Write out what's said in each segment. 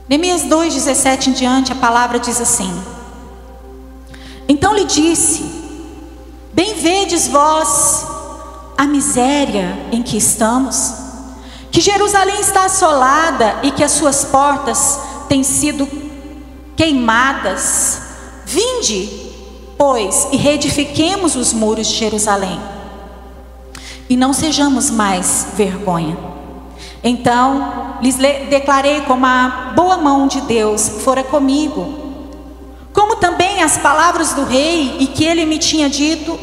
Neemias 2:17 em diante, a palavra diz assim: então lhe disse: bem vedes vós a miséria em que estamos, que Jerusalém está assolada e que as suas portas têm sido queimadas. Vinde, pois, e reedifiquemos os muros de Jerusalém, e não sejamos mais vergonha. Então lhes declarei como a boa mão de Deus fora comigo, como também as palavras do rei e que ele me tinha dito.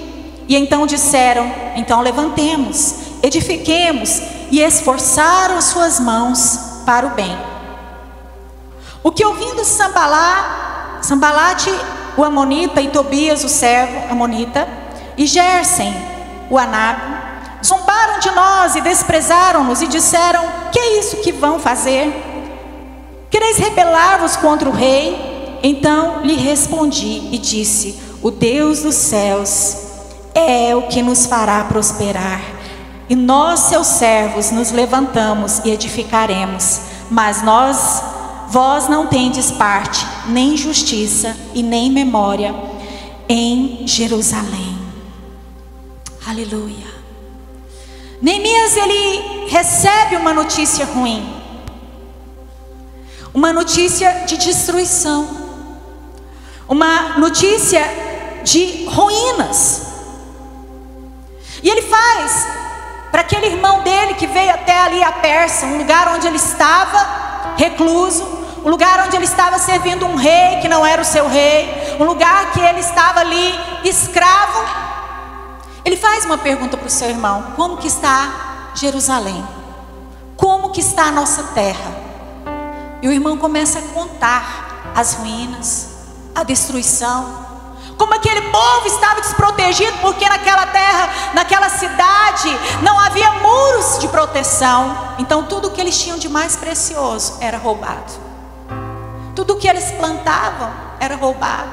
E então disseram: então levantemos, edifiquemos, e esforçaram as suas mãos para o bem. O que ouvindo Sambalate o amonita, e Tobias o servo amonita, e Gésem o Anábio, zombaram de nós e desprezaram-nos, e disseram: que é isso que vão fazer? Quereis rebelar-vos contra o rei? Então lhe respondi e disse: o Deus dos céus é o que nos fará prosperar, e nós, seus servos, nos levantamos e edificaremos. Mas vós não tendes parte, nem justiça e nem memória em Jerusalém. Aleluia. Neemias, ele recebe uma notícia ruim, uma notícia de destruição, uma notícia de ruínas. E ele faz para aquele irmão dele que veio até ali a Pérsia, um lugar onde ele estava recluso, um lugar onde ele estava servindo um rei que não era o seu rei, um lugar que ele estava ali escravo. Ele faz uma pergunta para o seu irmão: como que está Jerusalém? Como que está a nossa terra? E o irmão começa a contar as ruínas, a destruição, como aquele povo estava desprotegido, porque naquela terra, naquela cidade, não havia muros de proteção. Então tudo que eles tinham de mais precioso era roubado, tudo que eles plantavam era roubado.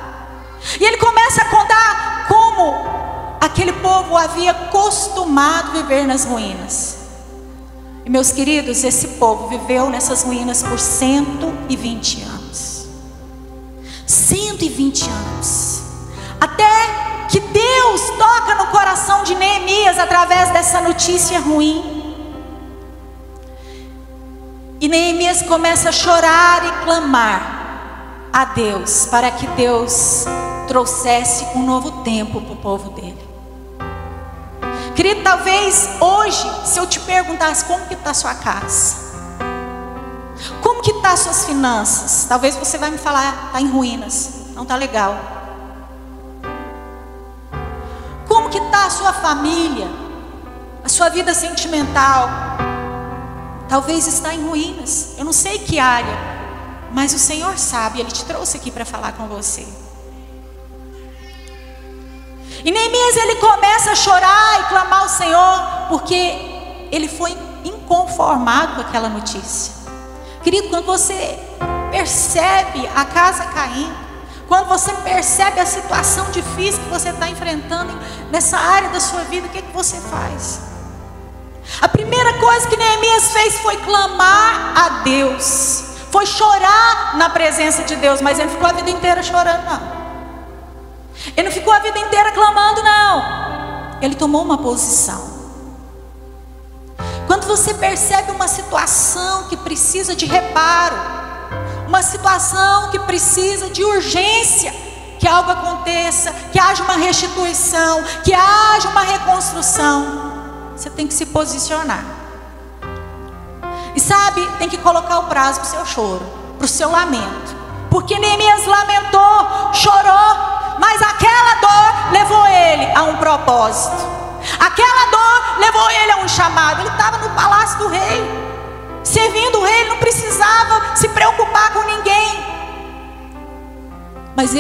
E ele começa a contar como aquele povo havia costumado viver nas ruínas. E meus queridos, esse povo viveu nessas ruínas por 120 anos. 120 anos. Até que Deus toca no coração de Neemias através dessa notícia ruim. E Neemias começa a chorar e clamar a Deus para que Deus trouxesse um novo tempo para o povo dele. Querido, talvez hoje, se eu te perguntasse como que está a sua casa, como que está as suas finanças, talvez você vai me falar: está em ruínas, não está legal. Como que está a sua família, a sua vida sentimental? Talvez está em ruínas. Eu não sei que área, mas o Senhor sabe. Ele te trouxe aqui para falar com você. E Neemias, ele começa a chorar e clamar ao Senhor, porque ele foi inconformado com aquela notícia. Querido, quando você percebe a casa caindo, quando você percebe a situação difícil que você está enfrentando nessa área da sua vida, o que você faz? A primeira coisa que Neemias fez foi clamar a Deus, foi chorar na presença de Deus. Mas ele ficou a vida inteira chorando, não. Ele não ficou a vida inteira clamando, não. Ele tomou uma posição. Quando você percebe uma situação que precisa de reparo, uma situação que precisa de urgência, que algo aconteça, que haja uma restituição, que haja uma reconstrução, você tem que se posicionar. E sabe, tem que colocar o prazo para o seu choro, para o seu lamento. Porque Neemias lamentou, chorou, mas aquela dor levou ele a um propósito. Aquela dor levou ele a um chamado. Ele estava no palácio do rei, servindo o rei, ele não precisava se preocupar com ninguém. Mas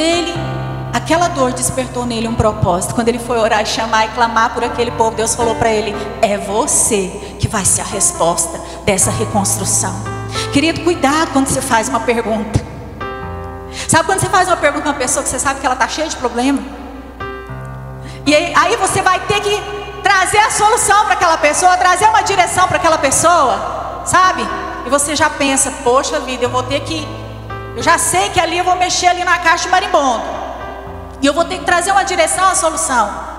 aquela dor despertou nele um propósito. Quando ele foi orar, chamar e clamar por aquele povo, Deus falou para ele: é você que vai ser a resposta dessa reconstrução. Querido, cuidado quando você faz uma pergunta. Sabe quando você faz uma pergunta a uma pessoa que você sabe que ela está cheia de problema? E aí você vai ter que trazer a solução para aquela pessoa, trazer uma direção para aquela pessoa, sabe? E você já pensa: poxa vida, eu vou ter que Eu já sei que ali eu vou mexer ali na caixa de marimbondo. E eu vou ter que trazer uma direção, uma solução.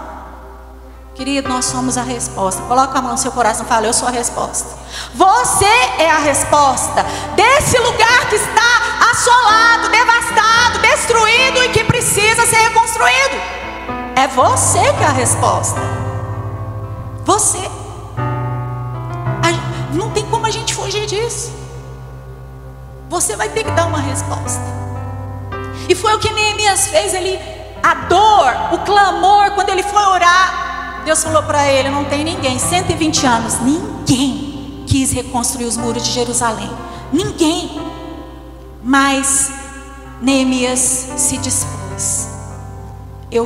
Querido, nós somos a resposta. Coloca a mão no seu coração e fala: eu sou a resposta. Você é a resposta desse lugar que está assolado, devastado, destruído e que precisa ser reconstruído. É você que é a resposta. Você. Não tem como a gente fugir disso. Você vai ter que dar uma resposta. E foi o que Neemias fez. A dor, o clamor, quando ele foi orar, Deus falou para ele: não tem ninguém, 120 anos, ninguém quis reconstruir os muros de Jerusalém. Ninguém. Mas Neemias se dispôs: eu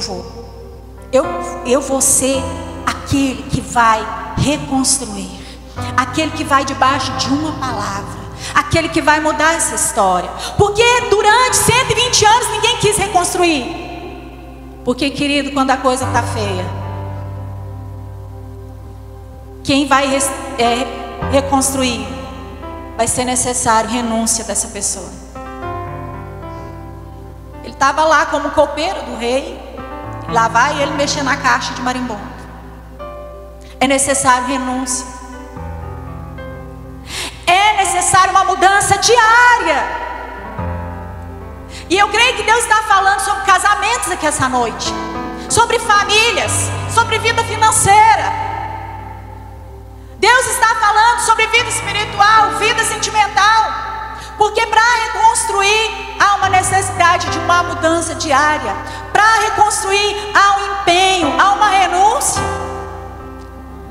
vou ser aquele que vai reconstruir, aquele que vai debaixo de uma palavra, aquele que vai mudar essa história. Porque durante 120 anos ninguém quis reconstruir. Porque, querido, quando a coisa está feia, quem vai reconstruir, vai ser necessário renúncia dessa pessoa. Ele estava lá como copeiro do rei, e lá vai ele mexer na caixa de marimbondo. É necessário renúncia. É necessário uma mudança diária. E eu creio que Deus está falando sobre casamentos aqui essa noite, sobre famílias, sobre vida financeira. Deus está falando sobre vida espiritual, vida sentimental. Porque para reconstruir há uma necessidade de uma mudança diária. Para reconstruir há um empenho, há uma renúncia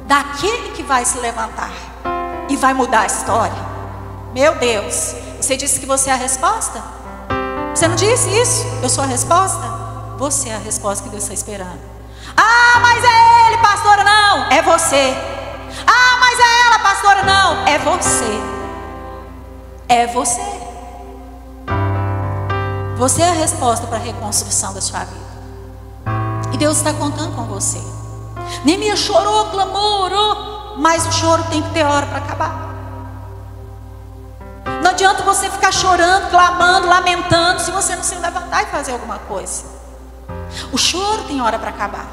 daquele que vai se levantar e vai mudar a história. Meu Deus, você disse que você é a resposta? Você não disse isso? Eu sou a resposta? Você é a resposta que Deus está esperando. Ah, mas é ele, pastora. Não, é você. Ah, mas é ela, pastora. Não, é você. É você. Você é a resposta para a reconstrução da sua vida. E Deus está contando com você. Neemias chorou, clamou, orou, mas o choro tem que ter hora para acabar. Não adianta você ficar chorando, clamando, lamentando, se você não se levantar e fazer alguma coisa. O choro tem hora para acabar.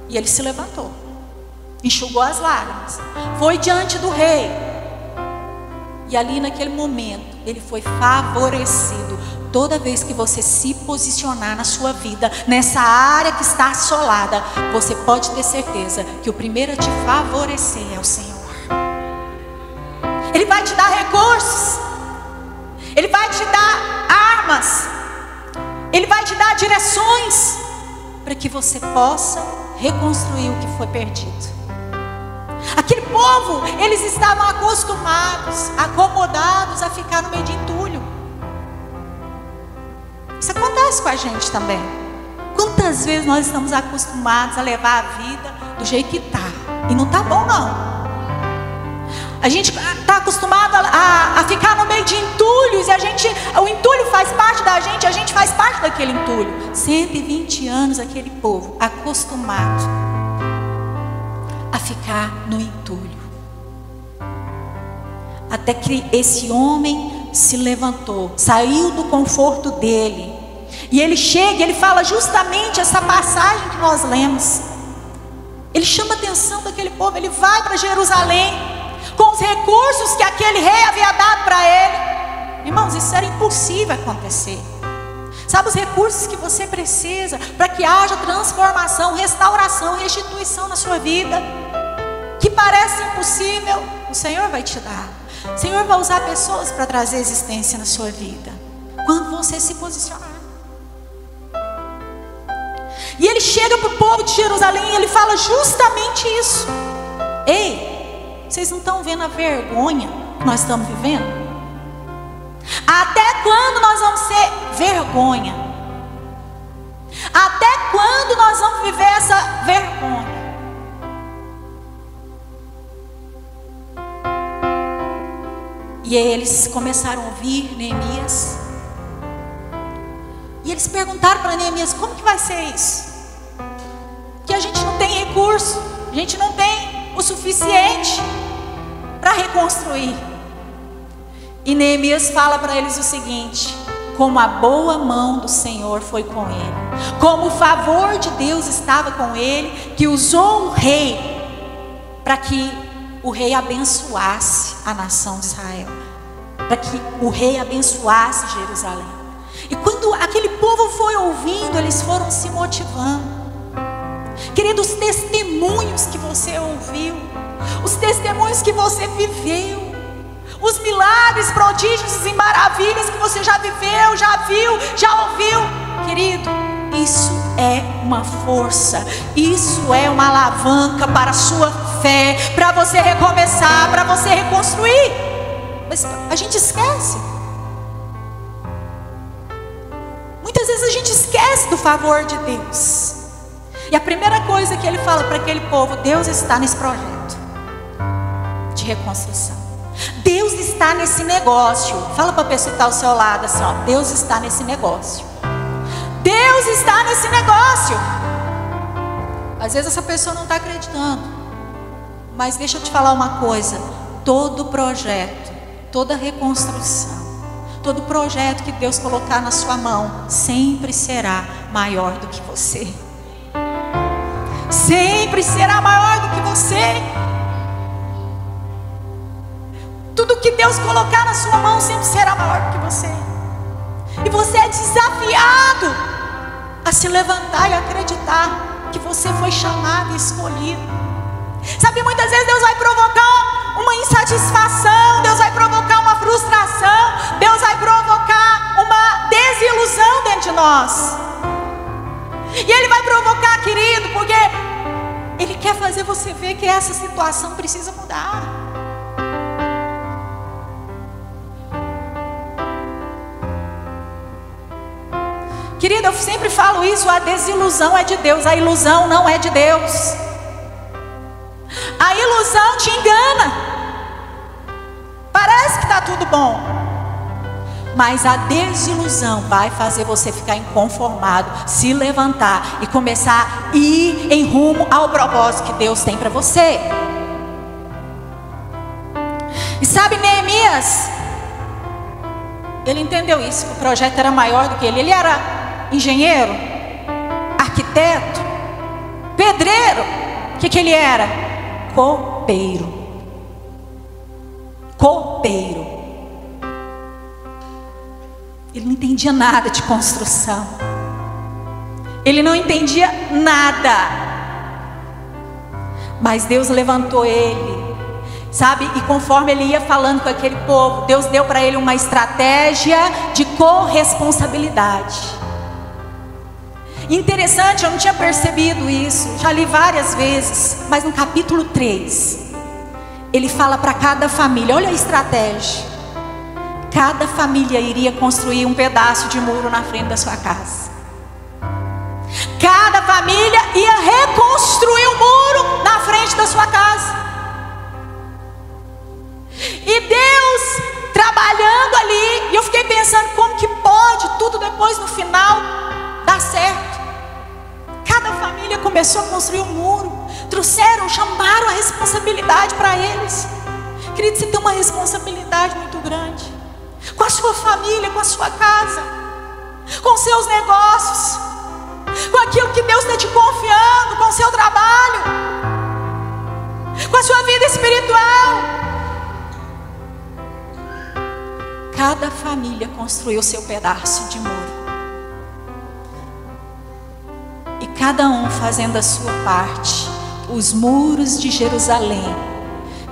E ele se levantou, enxugou as lágrimas, foi diante do rei. E ali naquele momento, ele foi favorecido. Toda vez que você se posicionar na sua vida, nessa área que está assolada, você pode ter certeza que o primeiro a te favorecer é o Senhor. Ele vai te dar recursos, Ele vai te dar armas, Ele vai te dar direções, para que você possa reconstruir o que foi perdido. Aquele povo, eles estavam acostumados, acomodados a ficar no meio de entulho. Isso acontece com a gente também. Quantas vezes nós estamos acostumados a levar a vida do jeito que está, e não está bom não. A gente está acostumado a ficar no meio de entulhos, e o entulho faz parte da gente, a gente faz parte daquele entulho. 120 anos aquele povo acostumado a ficar no entulho. Até que esse homem se levantou, saiu do conforto dele, e ele chega, ele fala justamente essa passagem que nós lemos. Ele chama a atenção daquele povo, ele vai para Jerusalém com os recursos que aquele rei havia dado para ele. Irmãos, isso era impossível acontecer. Sabe os recursos que você precisa para que haja transformação, restauração, restituição na sua vida, que parece impossível, o Senhor vai te dar. O Senhor vai usar pessoas para trazer existência na sua vida, quando você se posicionar. E ele chega para o povo de Jerusalém e ele fala justamente isso. Ei, vocês não estão vendo a vergonha que nós estamos vivendo? Até quando nós vamos ser vergonha? Até quando nós vamos viver essa vergonha? E eles começaram a ouvir Neemias. E eles perguntaram para Neemias: como que vai ser isso? Que a gente não tem recurso, a gente não tem o suficiente para reconstruir. E Neemias fala para eles o seguinte: como a boa mão do Senhor foi com ele, como o favor de Deus estava com ele, que usou o rei para que o rei abençoasse a nação de Israel, para que o rei abençoasse Jerusalém. E quando aquele povo foi ouvindo, eles foram se motivando. Queridos, os testemunhos que você ouviu, os testemunhos que você viveu, os milagres, prodígios e maravilhas que você já viveu, já viu, já ouviu, querido, isso é uma força, isso é uma alavanca para a sua fé, para você recomeçar, para você reconstruir. Mas a gente esquece. Muitas vezes a gente esquece do favor de Deus. E a primeira coisa que ele fala para aquele povo: Deus está nesse projeto de reconstrução. Deus está nesse negócio. Fala para a pessoa que está ao seu lado assim, ó: Deus está nesse negócio. Deus está nesse negócio. Às vezes essa pessoa não está acreditando. Mas deixa eu te falar uma coisa: todo projeto, toda reconstrução, todo projeto que Deus colocar na sua mão sempre será maior do que você. Sempre será maior do que você. Tudo que Deus colocar na sua mão sempre será maior do que você. E você é desafiado a se levantar e acreditar que você foi chamado e escolhido. Sabe, muitas vezes Deus vai provocar uma insatisfação, Deus vai provocar uma frustração, Deus vai provocar uma desilusão dentro de nós. E Ele vai provocar, querido, porque Ele quer fazer você ver que essa situação precisa mudar. Querida, eu sempre falo isso: a desilusão é de Deus, a ilusão não é de Deus. A ilusão te engana. Parece que está tudo bom, mas a desilusão vai fazer você ficar inconformado, se levantar e começar a ir em rumo ao propósito que Deus tem para você. E sabe, Neemias, ele entendeu isso, que o projeto era maior do que ele. Ele era engenheiro, arquiteto, pedreiro. O que ele era? Copeiro. Copeiro. Ele não entendia nada de construção. Ele não entendia nada. Mas Deus levantou ele, sabe? E conforme ele ia falando com aquele povo, Deus deu para ele uma estratégia de corresponsabilidade. Interessante, eu não tinha percebido isso, já li várias vezes, mas no capítulo 3, ele fala para cada família: olha a estratégia. Cada família iria construir um pedaço de muro na frente da sua casa. Cada família ia reconstruir o muro na frente da sua casa. E Deus trabalhando ali, e eu fiquei pensando: como que pode tudo depois no final dar certo? Cada família começou a construir um muro, chamaram a responsabilidade para eles. Querido, você tem uma responsabilidade muito grande com a sua família, com a sua casa, com os seus negócios, com aquilo que Deus está te confiando, com o seu trabalho, com a sua vida espiritual. Cada família construiu o seu pedaço de muro, e cada um fazendo a sua parte. Os muros de Jerusalém,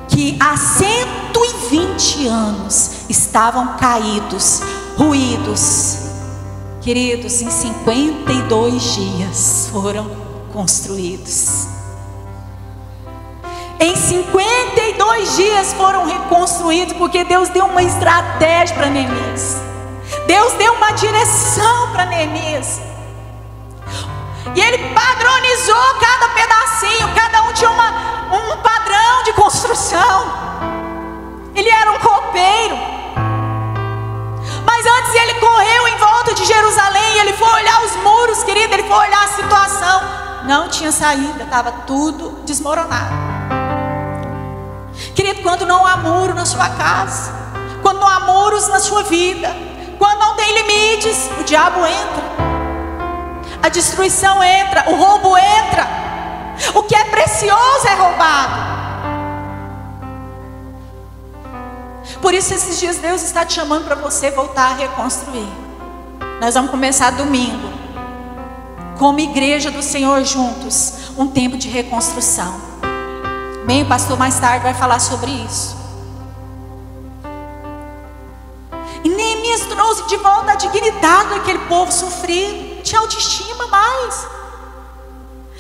que há 120 anos estavam caídos, ruídos, queridos, em 52 dias foram construídos. Em 52 dias foram reconstruídos, porque Deus deu uma estratégia para Neemias. Deus deu uma direção para Neemias. E ele padronizou cada pedacinho, cada um tinha um padrão de construção. Ele era um copeiro. Mas antes ele correu em volta de Jerusalém, e ele foi olhar os muros, querido, ele foi olhar a situação. Não tinha saída, estava tudo desmoronado. Querido, quando não há muro na sua casa, quando não há muros na sua vida, quando não tem limites, o diabo entra, a destruição entra, o roubo entra, o que é precioso é roubado. Por isso esses dias Deus está te chamando para você voltar a reconstruir. Nós vamos começar domingo, como igreja do Senhor juntos, um tempo de reconstrução. Bem, o pastor mais tarde vai falar sobre isso. E Neemias trouxe de volta a dignidade daquele povo sofrido. Tinha autoestima mais.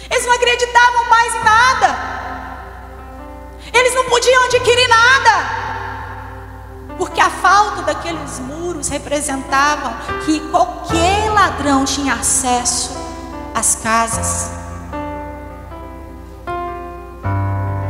Eles não acreditavam mais em nada. Eles não podiam adquirir nada. Porque a falta daqueles muros representavam que qualquer ladrão tinha acesso às casas.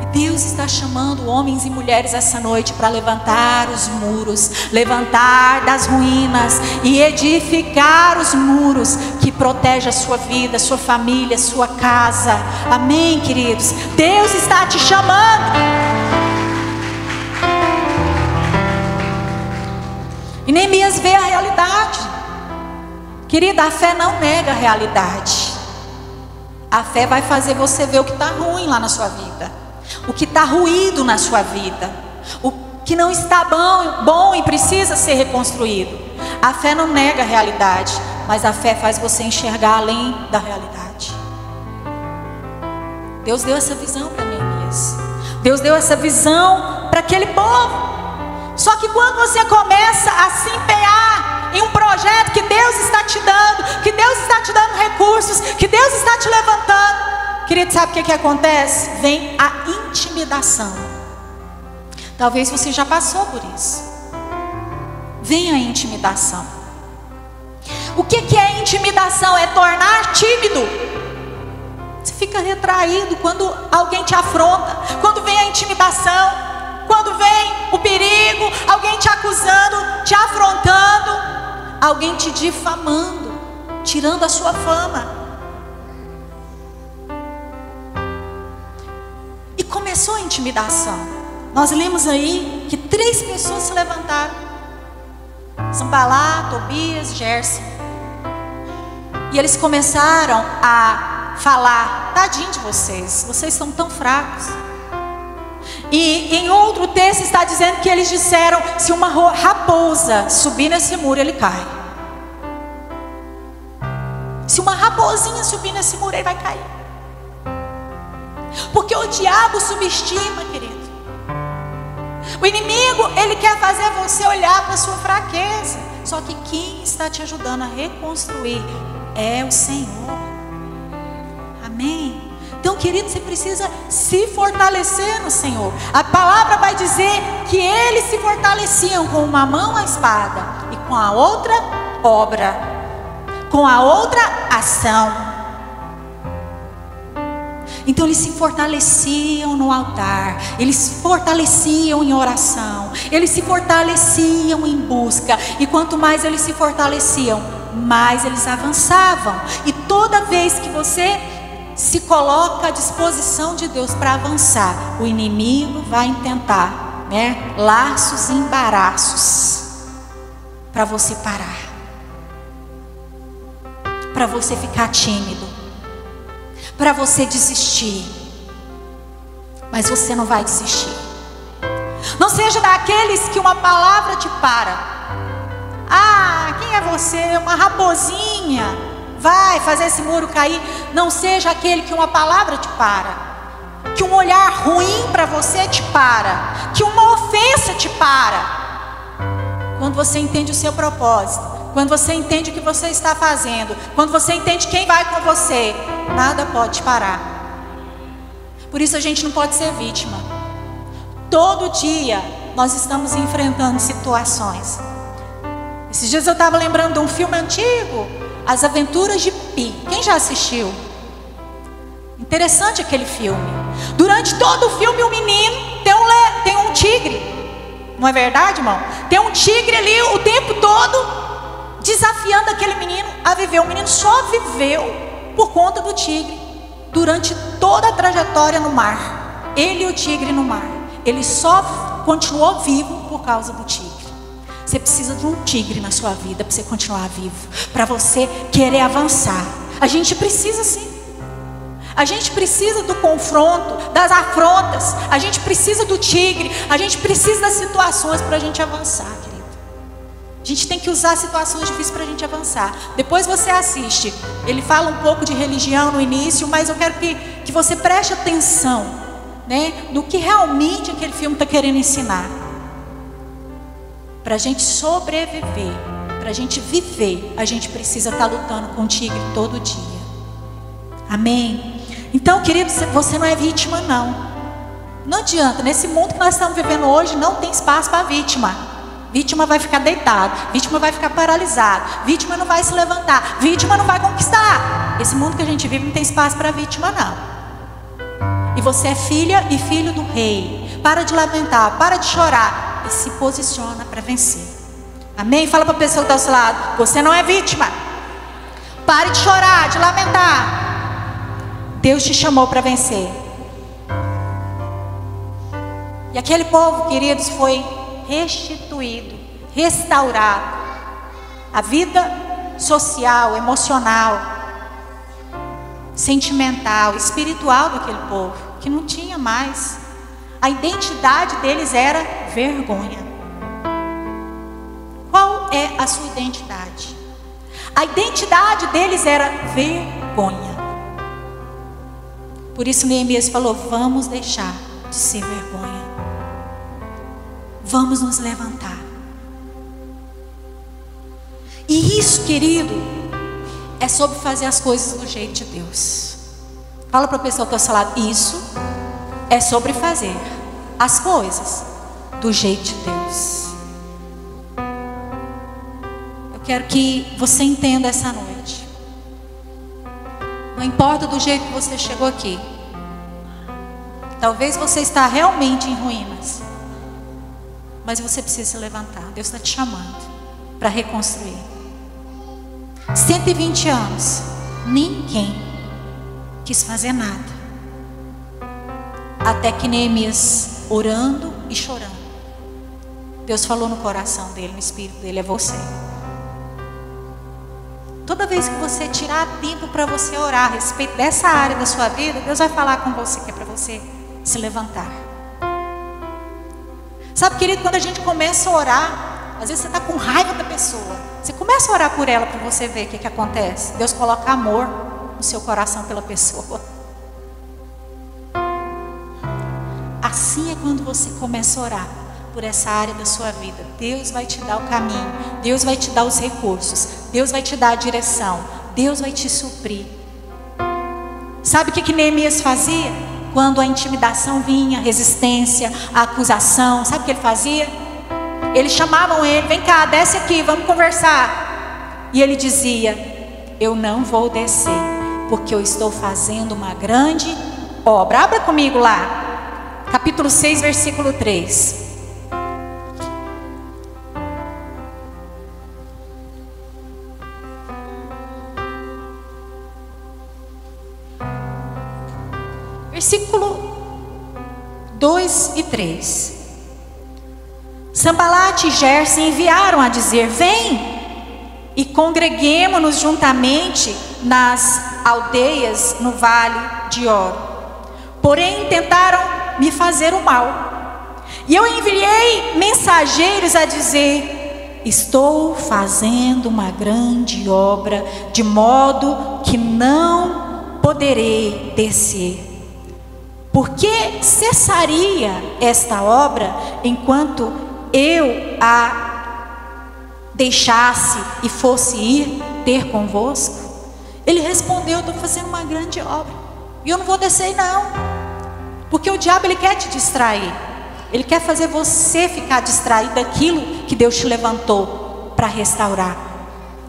E Deus está chamando homens e mulheres essa noite para levantar os muros, levantar das ruínas e edificar os muros que protegem a sua vida, a sua família, a sua casa. Amém, queridos? Deus está te chamando. E Neemias vê a realidade. Querida, a fé não nega a realidade. A fé vai fazer você ver o que está ruim lá na sua vida, o que está ruído na sua vida, o que não está bom e precisa ser reconstruído. A fé não nega a realidade, mas a fé faz você enxergar além da realidade. Deus deu essa visão para Neemias. Deus deu essa visão para aquele povo. Só que quando você começa a se empenhar em um projeto que Deus está te dando, que Deus está te dando recursos, que Deus está te levantando, querido, sabe o que acontece? Vem a intimidação. Talvez você já passou por isso. Vem a intimidação. O que é intimidação? É tornar tímido. Você fica retraído quando alguém te afronta, quando vem a intimidação. Quando vem o perigo, alguém te acusando, te afrontando, alguém te difamando, tirando a sua fama. E começou a intimidação. Nós lemos aí que 3 pessoas se levantaram: Sanbalá, Tobias, Gerson. E eles começaram a falar: tadinho de vocês, vocês são tão fracos. E em outro texto está dizendo que eles disseram: se uma raposa subir nesse muro, ele cai. Se uma raposinha subir nesse muro, ele vai cair. Porque o diabo subestima, querido. O inimigo, ele quer fazer você olhar para a sua fraqueza. Só que quem está te ajudando a reconstruir é o Senhor. Amém? Então, querido, você precisa se fortalecer no Senhor. A palavra vai dizer que eles se fortaleciam com uma mão a espada e com a outra obra, com a outra ação. Então eles se fortaleciam no altar, eles se fortaleciam em oração, eles se fortaleciam em busca. E quanto mais eles se fortaleciam, mais eles avançavam. E toda vez que você se coloca à disposição de Deus para avançar, o inimigo vai intentar, laços e embaraços para você parar, para você ficar tímido, para você desistir. Mas você não vai desistir. Não seja daqueles que uma palavra te para. Ah, quem é você? Uma raposinha vai fazer esse muro cair. Não seja aquele que uma palavra te para, que um olhar ruim para você te para, que uma ofensa te para. Quando você entende o seu propósito, quando você entende o que você está fazendo, quando você entende quem vai com você, nada pode te parar. Por isso a gente não pode ser vítima. Todo dia nós estamos enfrentando situações. Esses dias eu estava lembrando de um filme antigo, As Aventuras de Pi. Quem já assistiu? Interessante aquele filme. Durante todo o filme o menino tem um tigre. Não é verdade, irmão? Tem um tigre ali o tempo todo desafiando aquele menino a viver. O menino só viveu por conta do tigre durante toda a trajetória no mar. Ele e o tigre no mar. Ele só continuou vivo por causa do tigre. Você precisa de um tigre na sua vida para você continuar vivo, para você querer avançar. A gente precisa sim. A gente precisa do confronto, das afrontas. A gente precisa do tigre. A gente precisa das situações para a gente avançar, querido. A gente tem que usar situações difíceis para a gente avançar. Depois você assiste. Ele fala um pouco de religião no início, mas eu quero que você preste atenção, né, no que realmente aquele filme está querendo ensinar. Para a gente sobreviver, para a gente viver, a gente precisa estar lutando com o tigre todo dia. Amém? Então, querido, você não é vítima, não. Não adianta, nesse mundo que nós estamos vivendo hoje, não tem espaço para vítima. Vítima vai ficar deitado, vítima vai ficar paralisado, vítima não vai se levantar, vítima não vai conquistar. Esse mundo que a gente vive não tem espaço para vítima, não. E você é filha e filho do rei. Para de lamentar, para de chorar. E se posiciona para vencer. Amém? Fala para a pessoa que está ao seu lado: você não é vítima. Pare de chorar, de lamentar. Deus te chamou para vencer. E aquele povo, queridos, foi restituído, restaurado. A vida social, emocional, sentimental, espiritual daquele povo, que não tinha mais. A identidade deles era vergonha. Qual é a sua identidade? A identidade deles era vergonha. Por isso Neemias falou: vamos deixar de ser vergonha. Vamos nos levantar. E isso, querido, é sobre fazer as coisas do jeito de Deus. Fala para a pessoa que está ao seu lado: isso é sobre fazer as coisas do jeito de Deus. Eu quero que você entenda essa noite. Não importa do jeito que você chegou aqui. Talvez você está realmente em ruínas, mas você precisa se levantar. Deus está te chamando para reconstruir. 120 anos, ninguém quis fazer nada. Até que Neemias, orando e chorando, Deus falou no coração dele, no espírito dele: é você. Toda vez que você tirar tempo para você orar a respeito dessa área da sua vida, Deus vai falar com você que é para você se levantar. Sabe, querido, quando a gente começa a orar, às vezes você está com raiva da pessoa, você começa a orar por ela para você ver o que acontece. Deus coloca amor no seu coração pela pessoa. Assim é quando você começa a orar por essa área da sua vida. Deus vai te dar o caminho, Deus vai te dar os recursos, Deus vai te dar a direção, Deus vai te suprir. Sabe o que Neemias fazia? Quando a intimidação vinha, a resistência, a acusação, sabe o que ele fazia? Eles chamavam ele: vem cá, desce aqui, vamos conversar. E ele dizia: eu não vou descer, porque eu estou fazendo uma grande obra. Abra comigo lá. Capítulo 6, versículo 3. Versículo 2 e 3. Sanbalate e Gerson enviaram a dizer: vem e congreguemo-nos juntamente nas aldeias no vale de Oro. Porém tentaram me fazer o mal. E eu enviei mensageiros a dizer: estou fazendo uma grande obra, de modo que não poderei descer. Por que cessaria esta obra enquanto eu a deixasse e fosse ir ter convosco? Ele respondeu: estou fazendo uma grande obra e eu não vou descer não. Porque o diabo, ele quer te distrair. Ele quer fazer você ficar distraído daquilo que Deus te levantou para restaurar.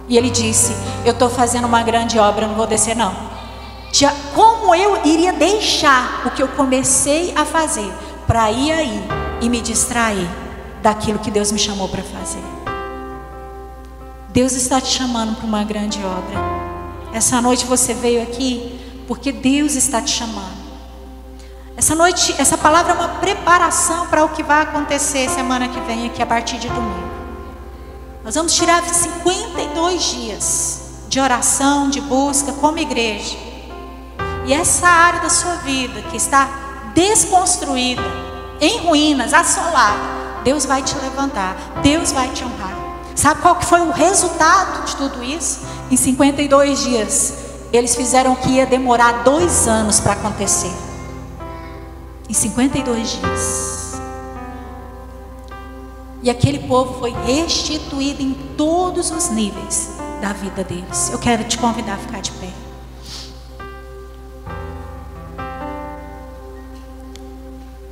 E ele disse: eu estou fazendo uma grande obra, eu não vou descer não. Como eu iria deixar o que eu comecei a fazer para ir aí e me distrair daquilo que Deus me chamou para fazer? Deus está te chamando para uma grande obra. Essa noite você veio aqui porque Deus está te chamando. Essa noite, essa palavra é uma preparação para o que vai acontecer semana que vem aqui a partir de domingo. Nós vamos tirar 52 dias de oração, de busca como igreja. E essa área da sua vida que está desconstruída, em ruínas, assolada, Deus vai te levantar, Deus vai te honrar. Sabe qual que foi o resultado de tudo isso? Em 52 dias, eles fizeram o que ia demorar 2 anos para acontecer. Em 52 dias. E aquele povo foi restituído em todos os níveis da vida deles. Eu quero te convidar a ficar de pé.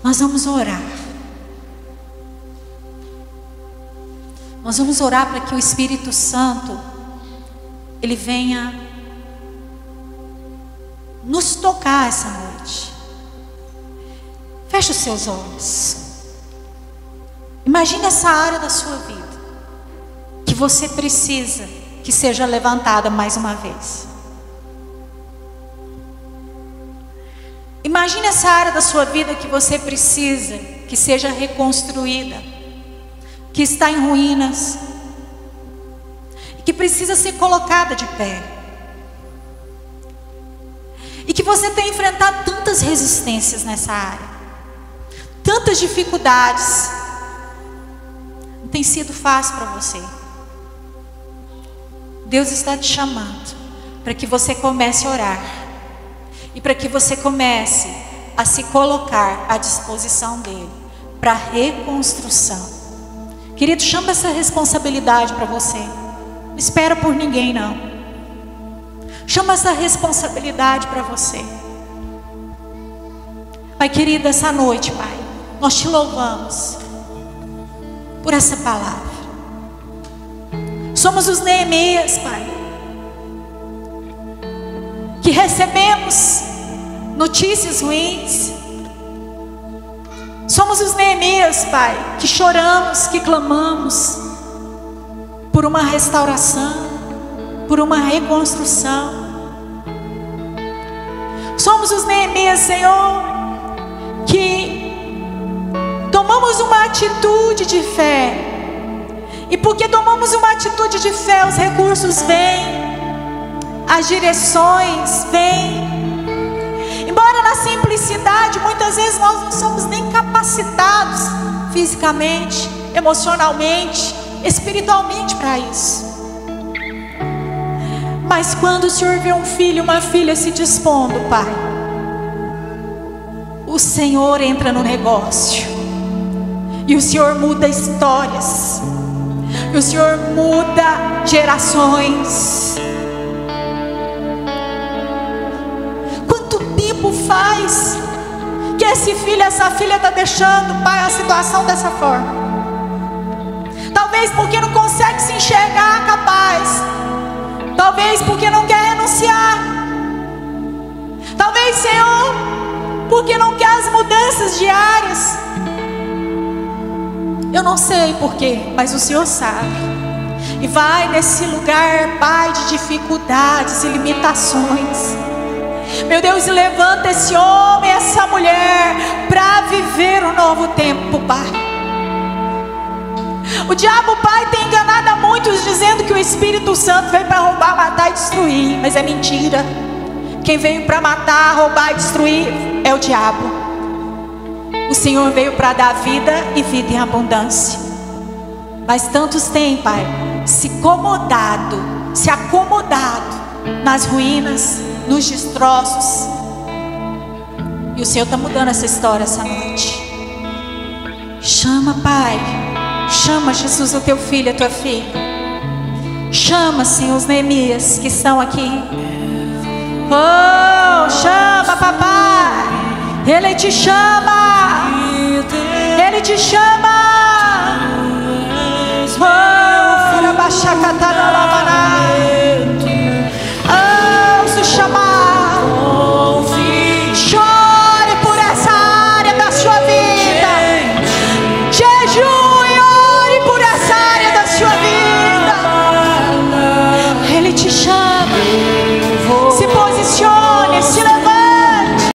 Nós vamos orar. Nós vamos orar para que o Espírito Santo, ele venha nos tocar essa noite. Feche os seus olhos. Imagine essa área da sua vida que você precisa que seja levantada mais uma vez. Imagine essa área da sua vida que você precisa que seja reconstruída, que está em ruínas, e que precisa ser colocada de pé. E que você tem enfrentado tantas resistências nessa área, tantas dificuldades. Não tem sido fácil para você. Deus está te chamando para que você comece a orar. E para que você comece a se colocar à disposição dele para reconstrução. Querido, chama essa responsabilidade para você. Não espera por ninguém, não. Chama essa responsabilidade para você. Pai querido, essa noite, Pai, nós te louvamos por essa palavra. Somos os Neemias, Pai, que recebemos notícias ruins. Somos os Neemias, Pai, que choramos, que clamamos por uma restauração, por uma reconstrução. Somos os Neemias, Senhor, que tomamos uma atitude de fé. E porque tomamos uma atitude de fé, os recursos vêm, as direções vêm. Embora na simplicidade, muitas vezes nós não somos nem capacitados fisicamente, emocionalmente, espiritualmente para isso. Mas quando o Senhor vê um filho, uma filha se dispondo, Pai, o Senhor entra no negócio. E o Senhor muda histórias. E o Senhor muda gerações. Quanto tempo faz que esse filho, essa filha está deixando, Pai, a situação dessa forma? Talvez porque não consegue se enxergar capaz. Talvez porque não quer renunciar. Talvez, Senhor, porque não quer as mudanças diárias. Eu não sei porquê, mas o Senhor sabe. E vai nesse lugar, Pai, de dificuldades e limitações. Meu Deus, levanta esse homem, essa mulher, para viver um novo tempo, Pai. O diabo, Pai, tem enganado a muitos, dizendo que o Espírito Santo veio para roubar, matar e destruir. Mas é mentira. Quem veio para matar, roubar e destruir é o diabo. O Senhor veio para dar vida e vida em abundância. Mas tantos têm, Pai, se acomodado nas ruínas, nos destroços. E o Senhor está mudando essa história essa noite. Chama, Pai. Chama, Jesus, o teu filho, a tua filha. Chama, Senhor, os Neemias que estão aqui. Oh, chama, papai. Ele te chama.